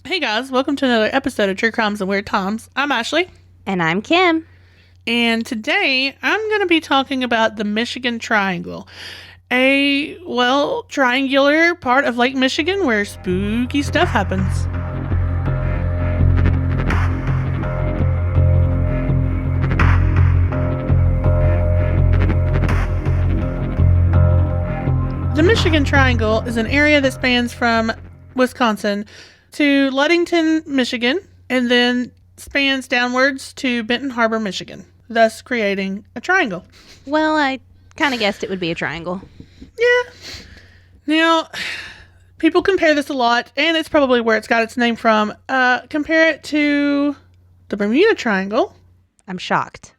Hey guys, welcome to another episode of True Crimes and Weird Times. I'm Ashley. And I'm Kim. And today I'm going to be talking about the Michigan Triangle. A, triangular part of Lake Michigan where spooky stuff happens. The Michigan Triangle is an area that spans from Wisconsin to Ludington, Michigan, and then spans downwards to Benton Harbor, Michigan, thus creating a triangle. Well, I kind of guessed it would be a triangle. Yeah. Now, people compare this a lot, and it's probably where it's got its name from. Compare it to the Bermuda Triangle. I'm shocked.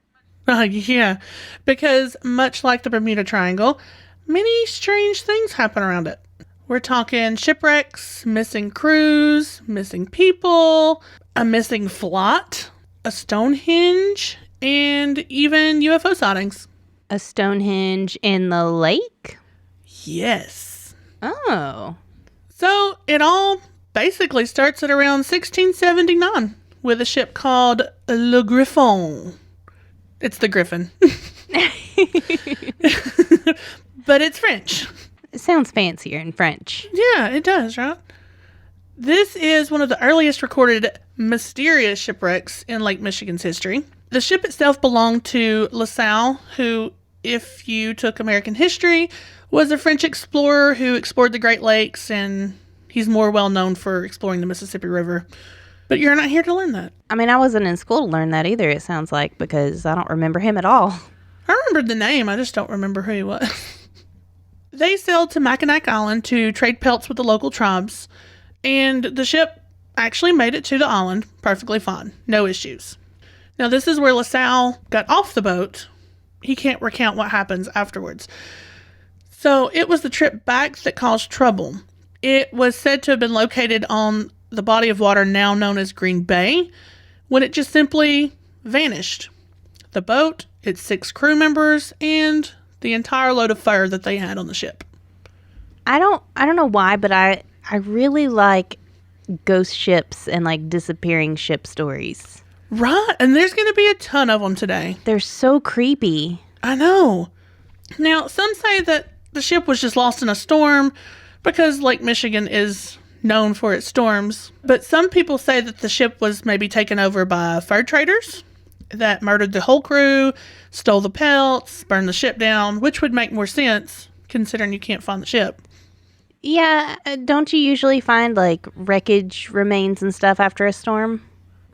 Yeah, because much like the Bermuda Triangle, many strange things happen around it. We're talking shipwrecks, missing crews, missing people, a missing flight, a Stonehenge, and even UFO sightings. A Stonehenge in the lake? Yes. Oh. So it all basically starts at around 1679 with a ship called Le Griffon. It's the Griffin. But it's French. It sounds fancier in French. Yeah, it does, right? This is one of the earliest recorded mysterious shipwrecks in Lake Michigan's history. The ship itself belonged to La Salle, who, if you took American history, was a French explorer who explored the Great Lakes, and he's more well known for exploring the Mississippi River. But you're not here to learn that. I mean, I wasn't in school to learn that either, it sounds like, because I don't remember him at all. I remembered the name, I just don't remember who he was. They sailed to Mackinac Island to trade pelts with the local tribes, and the ship actually made it to the island perfectly fine, no issues. Now, this is where LaSalle got off the boat. He can't recount what happens afterwards. So, it was the trip back that caused trouble. It was said to have been located on the body of water now known as Green Bay, when it just simply vanished. The boat, its 6 crew members, and the entire load of fire that they had on the ship. I don't know why, but I really like ghost ships and like disappearing ship stories. Right, and there's going to be a ton of them today. They're so creepy. I know. Now, some say that the ship was just lost in a storm because Lake Michigan is known for its storms. But some people say that the ship was maybe taken over by fur traders that murdered the whole crew, stole the pelts, burned the ship down, which would make more sense considering you can't find the ship. Yeah, don't you usually find like wreckage remains and stuff after a storm?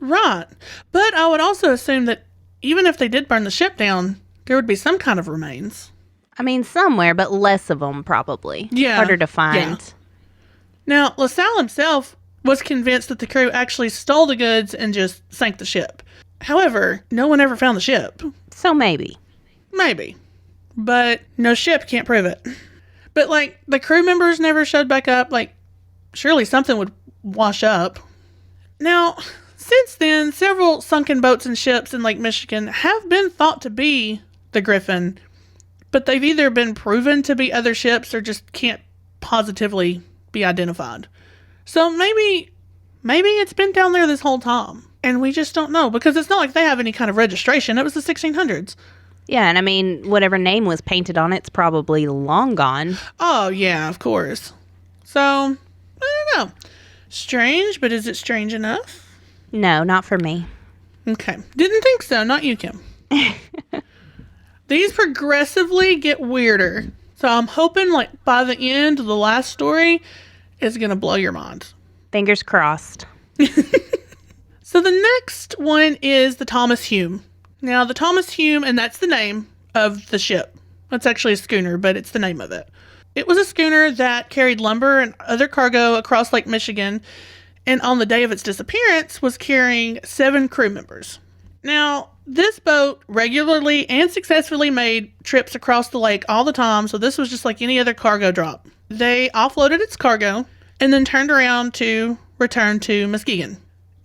Right. But I would also assume that even if they did burn the ship down, there would be some kind of remains. I mean, somewhere, but less of them probably. Yeah. Harder to find. Yeah. Now, LaSalle himself was convinced that the crew actually stole the goods and just sank the ship. However, no one ever found the ship. So maybe. Maybe. But no ship can't prove it. But, like, the crew members never showed back up. Like, surely something would wash up. Now, since then, several sunken boats and ships in Lake Michigan have been thought to be the Griffin. But they've either been proven to be other ships or just can't positively be identified. So maybe it's been down there this whole time. And we just don't know, because it's not like they have any kind of registration. It was the 1600s. Yeah, and I mean, whatever name was painted on it's probably long gone. Oh, yeah, of course. So, I don't know. Strange, but is it strange enough? No, not for me. Okay. Didn't think so. Not you, Kim. These progressively get weirder. So I'm hoping, like, by the end of the last story, it's going to blow your mind. Fingers crossed. So the next one is the Thomas Hume. Now, the Thomas Hume, and that's the name of the ship. That's actually a schooner, but it's the name of it. It was a schooner that carried lumber and other cargo across Lake Michigan, and on the day of its disappearance was carrying 7 crew members. Now, this boat regularly and successfully made trips across the lake all the time, so this was just like any other cargo drop. They offloaded its cargo and then turned around to return to Muskegon.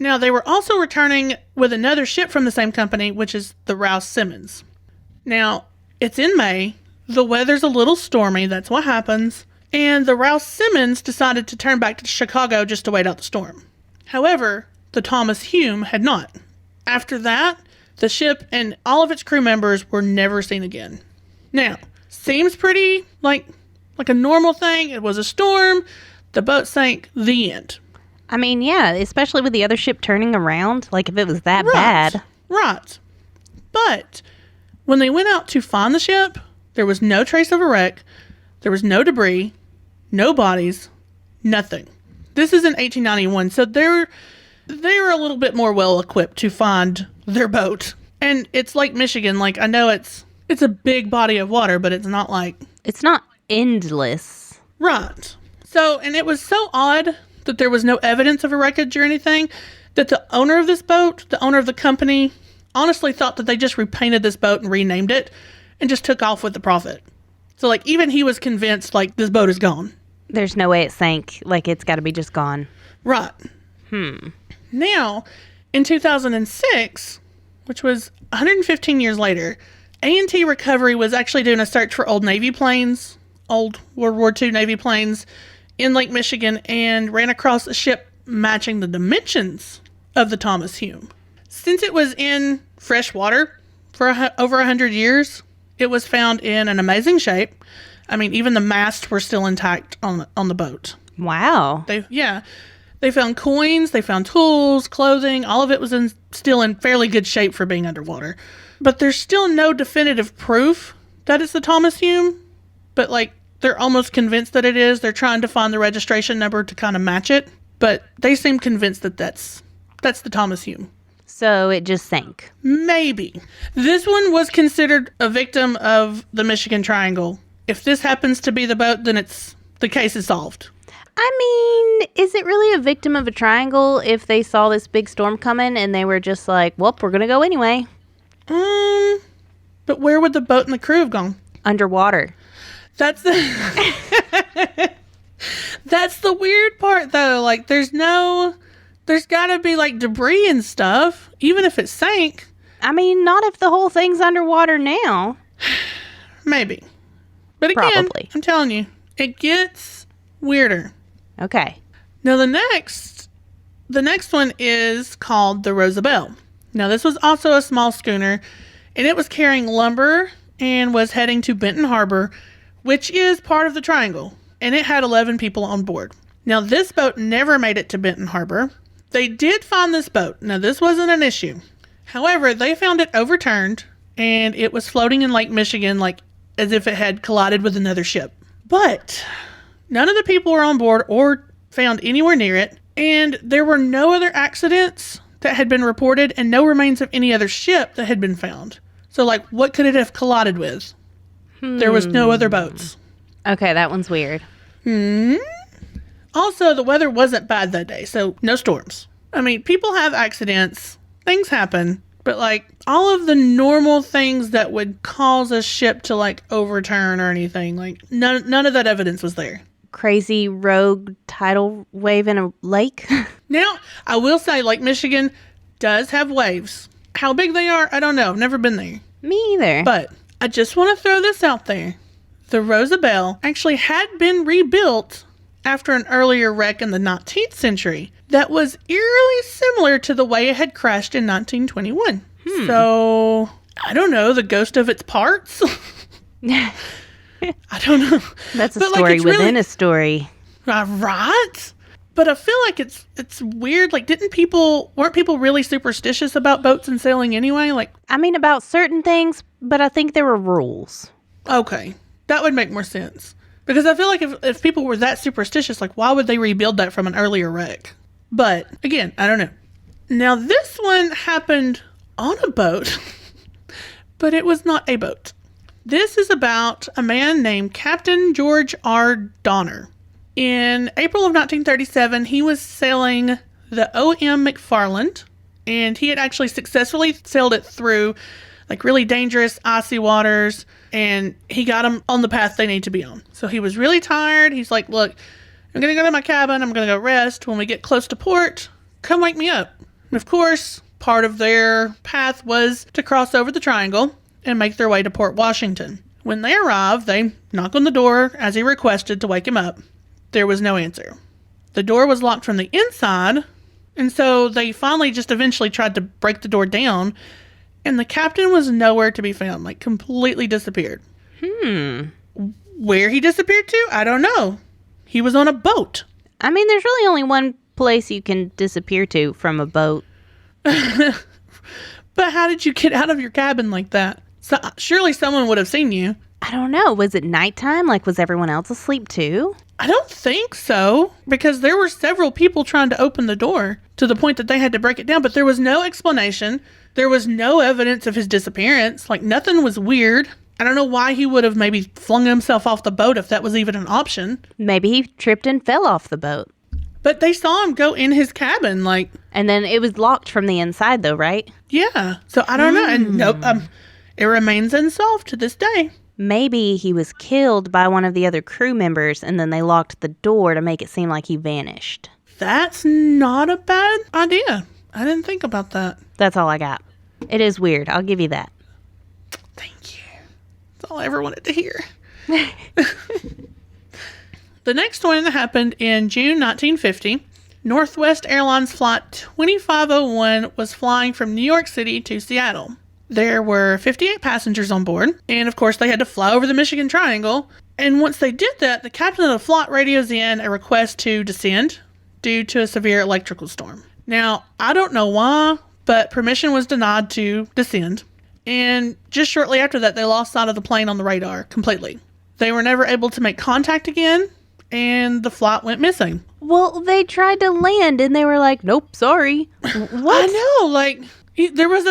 Now, they were also returning with another ship from the same company, which is the Rouse Simmons. Now, it's in May. The weather's a little stormy. That's what happens. And the Rouse Simmons decided to turn back to Chicago just to wait out the storm. However, the Thomas Hume had not. After that, the ship and all of its crew members were never seen again. Now, seems pretty like a normal thing. It was a storm. The boat sank. The end. I mean, yeah, especially with the other ship turning around. Like, if it was that bad. Right. But when they went out to find the ship, there was no trace of a wreck. There was no debris, no bodies, nothing. This is in 1891, so they were a little bit more well-equipped to find their boat. And it's Lake Michigan. Like, I know it's a big body of water, but it's not like... It's not endless. Right. So, and it was so odd that there was no evidence of a wreckage or anything, that the owner of this boat, the owner of the company, honestly thought that they just repainted this boat and renamed it and just took off with the profit. So, like, even he was convinced, like, this boat is gone. There's no way it sank. Like, it's got to be just gone. Right. Now, in 2006, which was 115 years later, A&T Recovery was actually doing a search for old Navy planes, old World War II Navy planes in Lake Michigan, and ran across a ship matching the dimensions of the Thomas Hume. Since it was in fresh water for over 100 years, it was found in an amazing shape. I mean, even the masts were still intact on the boat. Wow. They found coins, they found tools, clothing, all of it was still in fairly good shape for being underwater. But there's still no definitive proof that it's the Thomas Hume, but like they're almost convinced that it is. They're trying to find the registration number to kind of match it, but they seem convinced that that's the Thomas Hume. So it just sank. Maybe. This one was considered a victim of the Michigan Triangle. If this happens to be the boat, then the case is solved. I mean, is it really a victim of a triangle if they saw this big storm coming and they were just like, well, we're going to go anyway? But where would the boat and the crew have gone? Underwater. That's the weird part, though. Like, there's got to be, like, debris and stuff, even if it sank. I mean, not if the whole thing's underwater now. Maybe. But again, Probably. I'm telling you, it gets weirder. Okay. Now, the next one is called the Roosevelt. Now, this was also a small schooner, and it was carrying lumber and was heading to Benton Harbor, which is part of the Triangle, and it had 11 people on board. Now, this boat never made it to Benton Harbor. They did find this boat. Now, this wasn't an issue. However, they found it overturned, and it was floating in Lake Michigan like as if it had collided with another ship. But none of the people were on board or found anywhere near it, and there were no other accidents that had been reported and no remains of any other ship that had been found. So, like, what could it have collided with? There was no other boats. Okay, that one's weird. Also, the weather wasn't bad that day, so no storms. I mean, people have accidents. Things happen. But, like, all of the normal things that would cause a ship to, like, overturn or anything, like, none of that evidence was there. Crazy rogue tidal wave in a lake. Now, I will say Lake Michigan does have waves. How big they are, I don't know. I've never been there. Me either. But I just want to throw this out there. The Roosevelt actually had been rebuilt after an earlier wreck in the 19th century that was eerily similar to the way it had crashed in 1921. So, I don't know, the ghost of its parts? I don't know. That's a story within a story. Right? But I feel like it's weird. Like, weren't people really superstitious about boats and sailing anyway? Like, I mean, about certain things, but I think there were rules. Okay. That would make more sense. Because I feel like if people were that superstitious, like, why would they rebuild that from an earlier wreck? But, again, I don't know. Now, this one happened on a boat, but it was not a boat. This is about a man named Captain George R. Donner. In April of 1937, he was sailing the O.M. McFarland, and he had actually successfully sailed it through, like, really dangerous, icy waters, and he got them on the path they need to be on. So he was really tired. He's like, look, I'm going to go to my cabin. I'm going to go rest. When we get close to port, come wake me up. And of course, part of their path was to cross over the Triangle and make their way to Port Washington. When they arrived, they knocked on the door as he requested to wake him up. There was no answer. The door was locked from the inside, And so they finally just eventually tried to break the door down, and the captain was nowhere to be found, like completely disappeared. Where he disappeared to, I don't know. He was on a boat. I mean, there's really only one place you can disappear to from a boat. But how did you get out of your cabin like that? So, surely someone would have seen you. I don't know. Was it nighttime? Like, was everyone else asleep too? I don't think so, because there were several people trying to open the door to the point that they had to break it down, but there was no explanation. There was no evidence of his disappearance. Like, nothing was weird. I don't know why he would have maybe flung himself off the boat if that was even an option. Maybe he tripped and fell off the boat. But they saw him go in his cabin, like... And then it was locked from the inside, though, right? Yeah. So, I don't know. And nope, it remains unsolved to this day. Maybe he was killed by one of the other crew members, and then they locked the door to make it seem like he vanished. That's not a bad idea. I didn't think about that. That's all I got. It is weird. I'll give you that. Thank you. That's all I ever wanted to hear. The next one happened in June 1950. Northwest Airlines Flight 2501 was flying from New York City to Seattle. There were 58 passengers on board, and of course they had to fly over the Michigan Triangle. And once they did that, the captain of the flight radios in a request to descend due to a severe electrical storm. Now, I don't know why, but permission was denied to descend. And just shortly after that, they lost sight of the plane on the radar completely. They were never able to make contact again, and the flight went missing. Well, they tried to land, and they were like, nope, sorry. What? I know, like, there was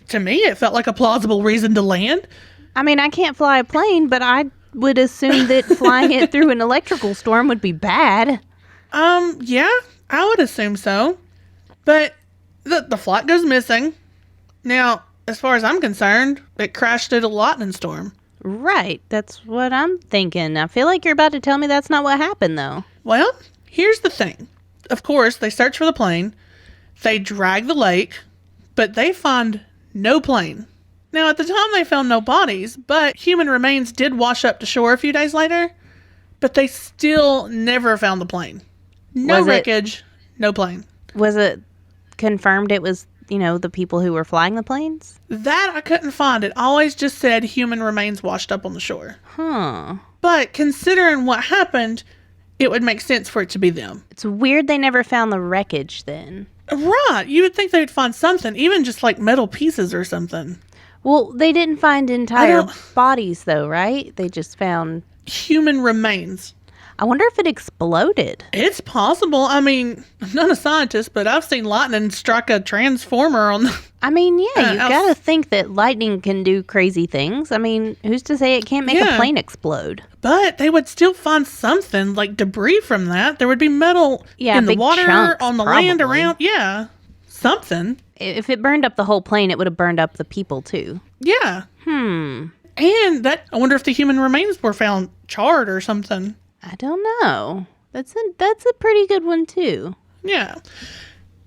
to me, it felt like a plausible reason to land. I mean, I can't fly a plane, but I would assume that flying it through an electrical storm would be bad. Yeah, I would assume so. But the flight goes missing. Now, as far as I'm concerned, it crashed at a lightning storm. Right, that's what I'm thinking. I feel like you're about to tell me that's not what happened, though. Well, here's the thing. Of course, they search for the plane. They drag the lake, but they find no plane. Now, at the time, they found no bodies, but human remains did wash up to shore a few days later, but they still never found the plane. No wreckage, no plane. Was it confirmed it was, the people who were flying the planes? That I couldn't find. It always just said human remains washed up on the shore. Huh. But considering what happened, it would make sense for it to be them. It's weird they never found the wreckage then. Right. You would think they would find something, even just like metal pieces or something. Well, they didn't find entire bodies, though, right? They just found human remains. I wonder if it exploded. It's possible. I mean, I'm not a scientist, but I've seen lightning strike a transformer on the... I mean, yeah, you gotta think that lightning can do crazy things. I mean, who's to say it can't make a plane explode? But they would still find something, like debris from that. There would be metal in the water, chunks, on the land around. Yeah, something. If it burned up the whole plane, it would have burned up the people, too. Yeah. And I wonder if the human remains were found charred or something. I don't know. That's a pretty good one, too. Yeah.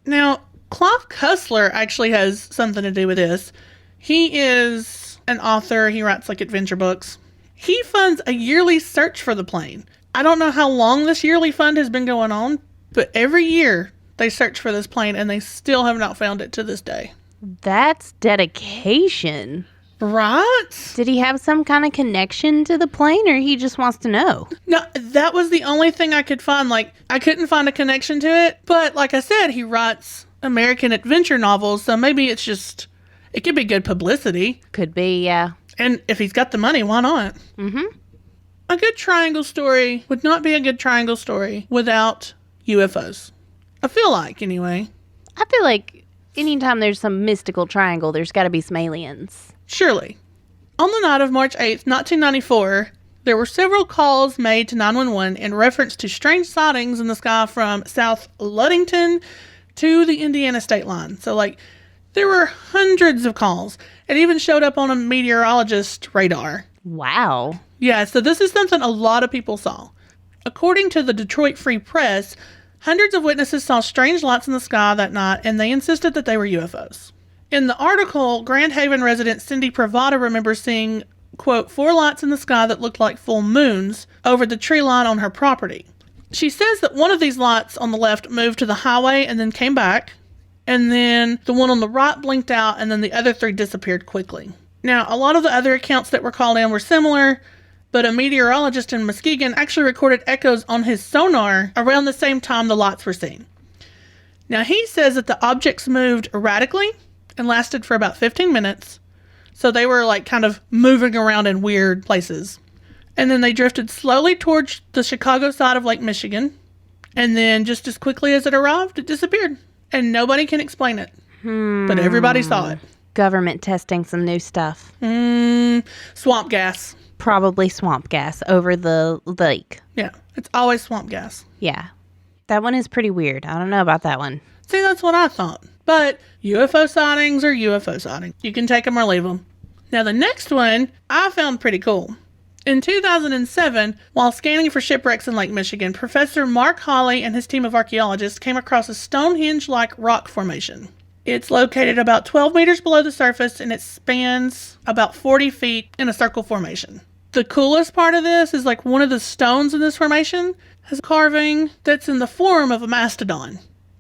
Now, Clive Cussler actually has something to do with this. He is an author. He writes, like, adventure books. He funds a yearly search for the plane. I don't know how long this yearly fund has been going on, but every year they search for this plane, and they still have not found it to this day. That's dedication. Right? Did he have some kind of connection to the plane, or he just wants to know? No, that was the only thing I could find. Like, I couldn't find a connection to it. But like I said, he writes American adventure novels, so maybe it's just, it could be good publicity. Could be, yeah. And if he's got the money, why not? Mm-hmm. A good triangle story would not be a good triangle story without UFOs. I feel like, anyway. I feel like anytime there's some mystical triangle, there's got to be some aliens. Surely. On the night of March 8th, 1994, there were several calls made to 911 in reference to strange sightings in the sky from South Ludington to the Indiana state line. So, like, there were hundreds of calls. It even showed up on a meteorologist's radar. Wow. Yeah, so this is something a lot of people saw. According to the Detroit Free Press, hundreds of witnesses saw strange lights in the sky that night, and they insisted that they were UFOs. In the article, Grand Haven resident Cindy Pravada remembers seeing, quote, 4 lights in the sky that looked like full moons over the tree line on her property. She says that one of these lights on the left moved to the highway and then came back. And then the one on the right blinked out, and then the other 3 disappeared quickly. Now, a lot of the other accounts that were called in were similar, but a meteorologist in Muskegon actually recorded echoes on his sonar around the same time the lights were seen. Now, he says that the objects moved erratically and lasted for about 15 minutes. So they were like kind of moving around in weird places. And then they drifted slowly towards the Chicago side of Lake Michigan. And then just as quickly as it arrived, it disappeared. And nobody can explain it. But everybody saw it. Government testing some new stuff. Swamp gas. Probably swamp gas over the lake. Yeah, it's always swamp gas. Yeah. That one is pretty weird. I don't know about that one. See, that's what I thought. But UFO sightings are UFO sightings. You can take them or leave them. Now, the next one I found pretty cool. In 2007, while scanning for shipwrecks in Lake Michigan, Professor Mark Hawley and his team of archaeologists came across a Stonehenge-like rock formation. It's located about 12 meters below the surface, and it spans about 40 feet in a circle formation. The coolest part of this is like one of the stones in this formation has a carving that's in the form of a mastodon.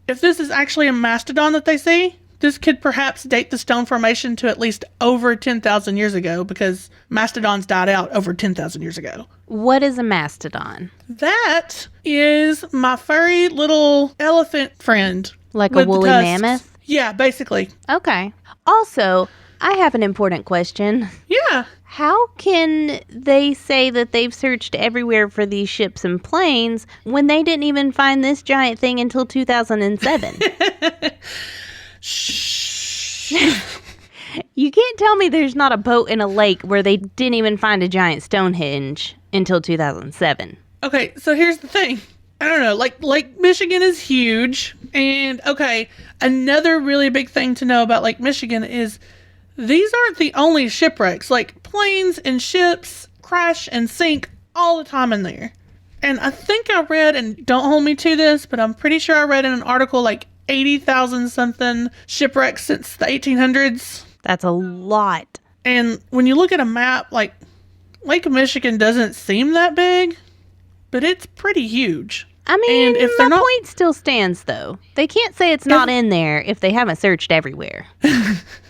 If this is actually a mastodon that they see, this could perhaps date the stone formation to at least over 10,000 years ago, because mastodons died out over 10,000 years ago. What is a mastodon? That is my furry little elephant friend. Like a woolly mammoth? Yeah, basically. Okay. Also, I have an important question. Yeah. How can they say that they've searched everywhere for these ships and planes when they didn't even find this giant thing until 2007? Shh. You can't tell me there's not a boat in a lake where they didn't even find a giant Stonehenge until 2007. Okay, so here's the thing. I don't know, like Lake Michigan is huge. And, okay, another really big thing to know about Lake Michigan is these aren't the only shipwrecks. Like, planes and ships crash and sink all the time in there. And I think I read, and don't hold me to this, but I'm pretty sure I read in an article like 80,000 something shipwrecks since the 1800s. That's a lot. And when you look at a map, like, Lake Michigan doesn't seem that big, but it's pretty huge. I mean, and if my point still stands, though. They can't say it's not in there if they haven't searched everywhere.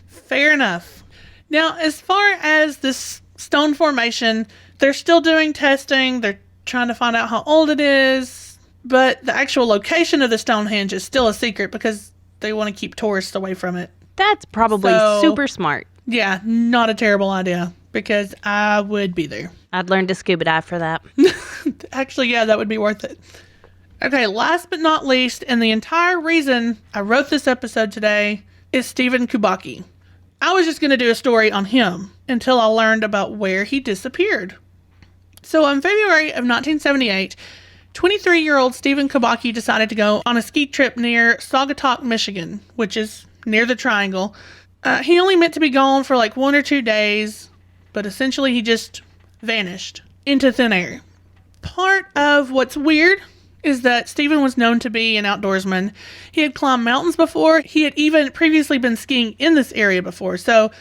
Fair enough. Now, as far as this stone formation, they're still doing testing. They're trying to find out how old it is. But the actual location of the Stonehenge is still a secret because they want to keep tourists away from it. That's probably super smart. Yeah, not a terrible idea, because I would be there. I'd learn to scuba dive for that. Actually, yeah, that would be worth it. Okay, last but not least, and the entire reason I wrote this episode today is Stephen Kubacki. I was just going to do a story on him until I learned about where he disappeared. So in February of 1978, 23-year-old Stephen Kubacki decided to go on a ski trip near Saugatuck, Michigan, which is near the Triangle. He only meant to be gone for like 1 or 2 days, but essentially he just vanished into thin air. Part of what's weird is that Stephen was known to be an outdoorsman. He had climbed mountains before. He had even previously been skiing in this area before. So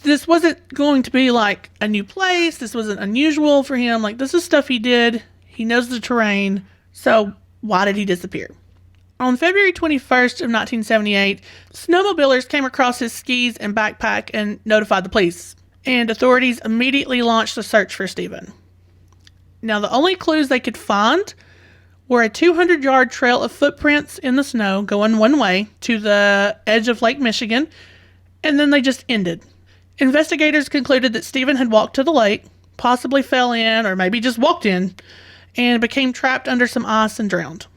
this wasn't going to be like a new place. This wasn't unusual for him. Like, this is stuff he did. He knows the terrain. So why did he disappear? On February 21st of 1978, snowmobilers came across his skis and backpack and notified the police. And authorities immediately launched a search for Stephen. Now, the only clues they could find were a 200-yard trail of footprints in the snow going one way to the edge of Lake Michigan, and then they just ended. Investigators concluded that Stephen had walked to the lake, possibly fell in, or maybe just walked in, and became trapped under some ice and drowned.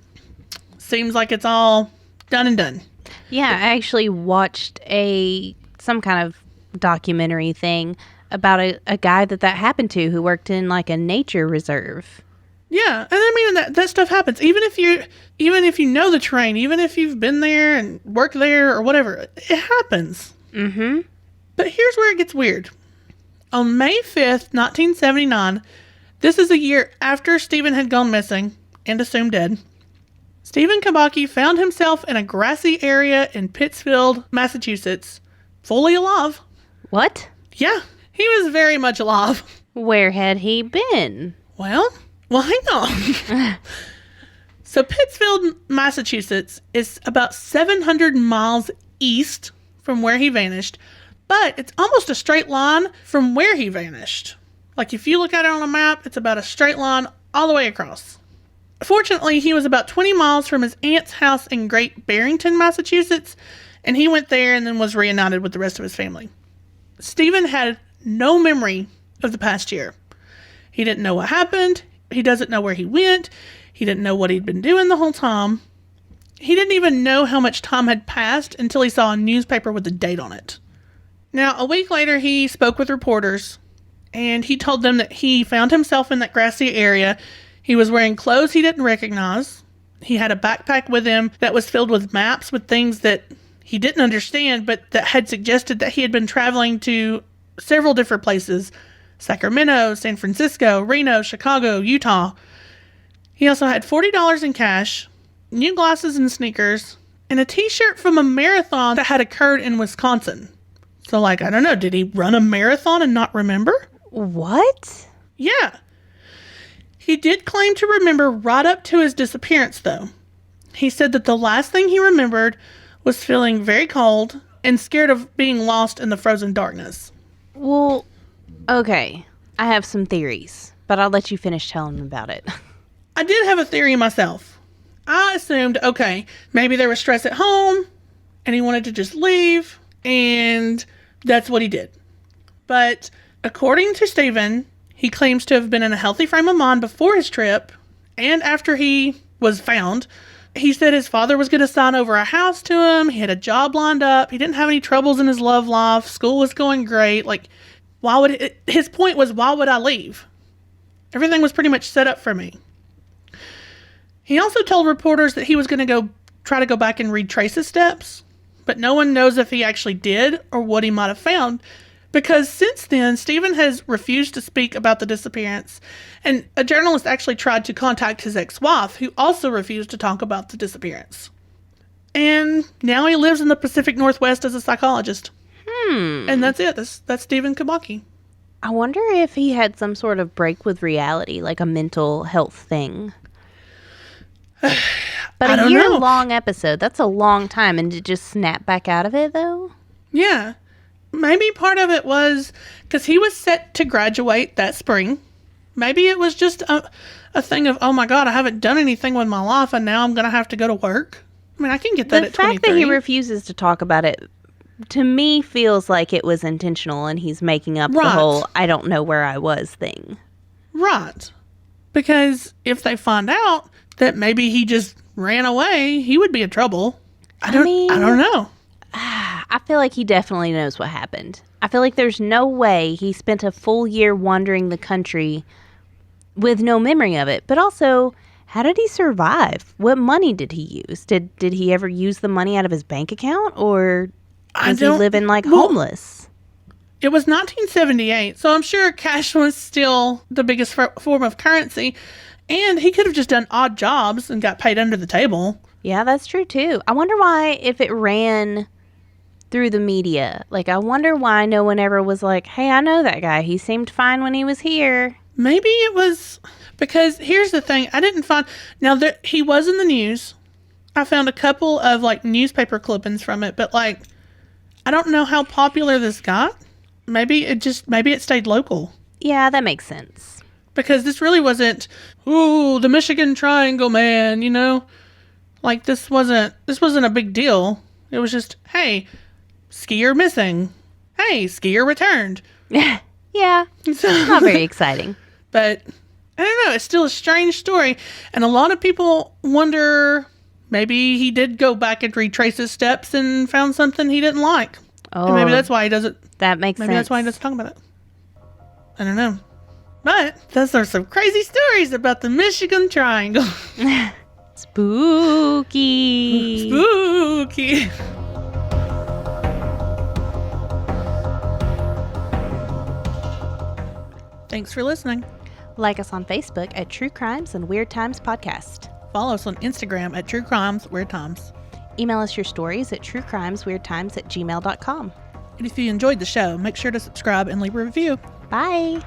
Seems like it's all done and done. Yeah, I actually watched some kind of documentary thing about a guy that happened to who worked in like a nature reserve. Yeah, and I mean that stuff happens. Even if you know the terrain, even if you've been there and worked there or whatever, it happens. Mm-hmm. But here's where it gets weird. On May 5th, 1979, this is a year after Stephen had gone missing and assumed dead, Stephen Kubacki found himself in a grassy area in Pittsfield, Massachusetts, fully alive. What? Yeah, he was very much alive. Where had he been? Well, hang on. So Pittsfield, Massachusetts is about 700 miles east from where he vanished, but it's almost a straight line from where he vanished. Like if you look at it on a map, it's about a straight line all the way across. Fortunately, he was about 20 miles from his aunt's house in Great Barrington, Massachusetts, and he went there and then was reunited with the rest of his family. Stephen had no memory of the past year. He didn't know what happened. He doesn't know where he went. He didn't know what he'd been doing the whole time. He didn't even know how much time had passed until he saw a newspaper with a date on it. Now, a week later, he spoke with reporters, and he told them that he found himself in that grassy area. He was wearing clothes he didn't recognize. He had a backpack with him that was filled with maps with things that he didn't understand, but that had suggested that he had been traveling to several different places: Sacramento, San Francisco, Reno, Chicago, Utah. He also had $40 in cash, new glasses and sneakers, and a t-shirt from a marathon that had occurred in Wisconsin. So, I don't know, did he run a marathon and not remember? What? Yeah. He did claim to remember right up to his disappearance, though. He said that the last thing he remembered was feeling very cold and scared of being lost in the frozen darkness. Well, okay. I have some theories, but I'll let you finish telling me about it. I did have a theory myself. I assumed, okay, maybe there was stress at home and he wanted to just leave, and that's what he did. But according to Stephen, he claims to have been in a healthy frame of mind before his trip and after he was found. He said his father was going to sign over a house to him. He had a job lined up. He didn't have any troubles in his love life. School was going great. His point was, why would I leave? Everything was pretty much set up for me. He also told reporters that he was going to try to go back and retrace his steps, but no one knows if he actually did or what he might have found, because since then, Stephen has refused to speak about the disappearance, and a journalist actually tried to contact his ex-wife, who also refused to talk about the disappearance. And now he lives in the Pacific Northwest as a psychologist. And that's it. That's Stephen Kubacki. I wonder if he had some sort of break with reality, like a mental health thing. But a year-long episode, that's a long time, and to just snap back out of it, though? Yeah. Maybe part of it was because he was set to graduate that spring. Maybe it was just a thing of, oh my God, I haven't done anything with my life, and now I'm going to have to go to work. I mean, I can get that at 23. The fact that he refuses to talk about it, to me, feels like it was intentional, and he's making up the whole I don't know where I was thing. Right. Because if they find out that maybe he just ran away, he would be in trouble. I don't know. I feel like he definitely knows what happened. I feel like there's no way he spent a full year wandering the country with no memory of it. But also, how did he survive? What money did he use? Did he ever use the money out of his bank account? Or was he living homeless? It was 1978, so I'm sure cash was still the biggest form of currency. And he could have just done odd jobs and got paid under the table. Yeah, that's true, too. I wonder why, if it ran through the media, I wonder why no one ever was like, hey, I know that guy. He seemed fine when he was here. Maybe it was because here's the thing. I didn't find... Now, he was in the news. I found a couple of, newspaper clippings from it, but, I don't know how popular this got. Maybe it stayed local. Yeah, that makes sense. Because this really wasn't, ooh, the Michigan Triangle Man, you know? This wasn't a big deal. It was just, hey, skier missing. Hey, skier returned. Yeah, it's not very exciting. But, I don't know, it's still a strange story. And a lot of people wonder, maybe he did go back and retrace his steps and found something he didn't like. Oh, and maybe that's why he doesn't. That makes sense. Maybe that's why he doesn't talk about it. I don't know. But those are some crazy stories about the Michigan Triangle. Spooky. Spooky. Thanks for listening. Like us on Facebook at True Crimes and Weird Times Podcast. Follow us on Instagram at True Crimes Weird Times. Email us your stories at truecrimesweirdtimes@gmail.com. And if you enjoyed the show, make sure to subscribe and leave a review. Bye.